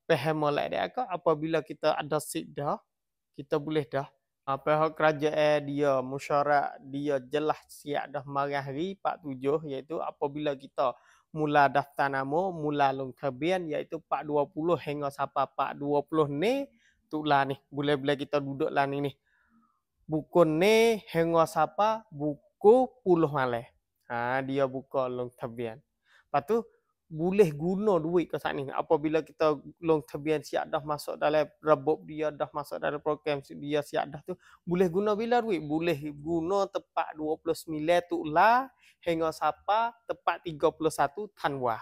Faham molek dia kak apabila kita ada sip dah, kita boleh dah pihak kerajaan dia mesyuarat dia jelas siap dah marah hari 47 iaitu apabila kita mula daftar nama, mula long tabian iaitu 420 hingga sampai 420 ni tu lah ni boleh-boleh kita duduk lah ni. Buku ni hingga sampai buku 10 malam. Dia buka long tabian. Lepas tu boleh guna duit ke saat ni apabila kita long tabian siap dah masuk dalam rebop dia dah masuk dalam program dia siap dah tu boleh guna bila duit boleh guna tepat 29 tu lah hingga sampai tepat 31 Tanwah.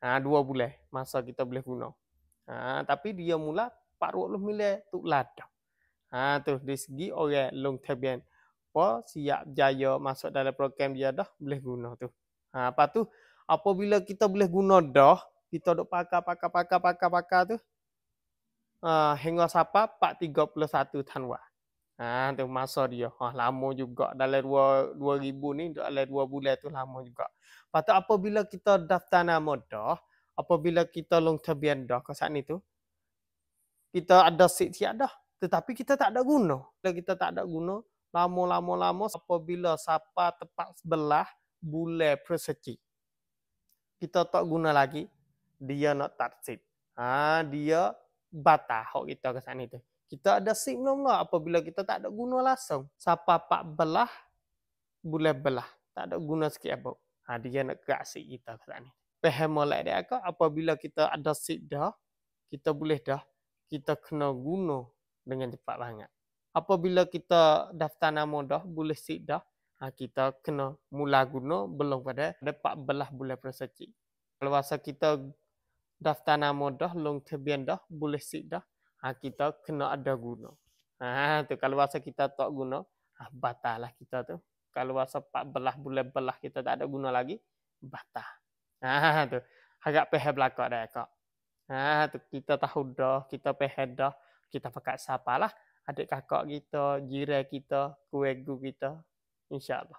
2 bulan masa kita boleh guna. Tapi dia mula 40 tu lah dah. Tu dari segi orang long tabian apa siap jaya masuk dalam program dia dah boleh guna tu. Lepas tu apabila kita boleh guna dah, kita duk pakar tu hingga sampai 431 Tanwah. Tu masa dia. Lama juga dalam 2000 ni dalam 2 bulan tu lama juga. Lepas tu apabila kita daftar nama dah, apabila kita long tabian dah ke saat ni tu, kita ada siap dah. Tetapi kita tak ada guna. Kalau kita tak ada guna, lama apabila sampai tepat sebelah bulan persegi. Kita tak guna lagi, dia nak tarsip. Dia batal hak kita ke sana tu. Kita ada sip lah apabila kita tak ada guna langsung. Sampai 14 bulan belah. Tak ada guna sikit apa. Dia nak gerak sip kita ke sana. Faham molek dia ke apabila kita ada sip dah, kita boleh dah, kita kena guna dengan cepat banget. Apabila kita daftar nama dah, boleh sip dah, kita kena mula guna belum pada 14 bulan persegi. Kalau masa kita daftar nama dah, long tabian dah, boleh sip dah, kita kena ada guna. Tu kalau masa kita tak guna, batal lah kita tu. Kalau masa 14 bulan belah kita tak ada guna lagi, batal. Tu harap faham belakang dah kak. Tu kita tahu dah, kita faham dah, kita pakai siapa lah. Adik kakak kita, jiran kita, keluarga kita, insya-Allah.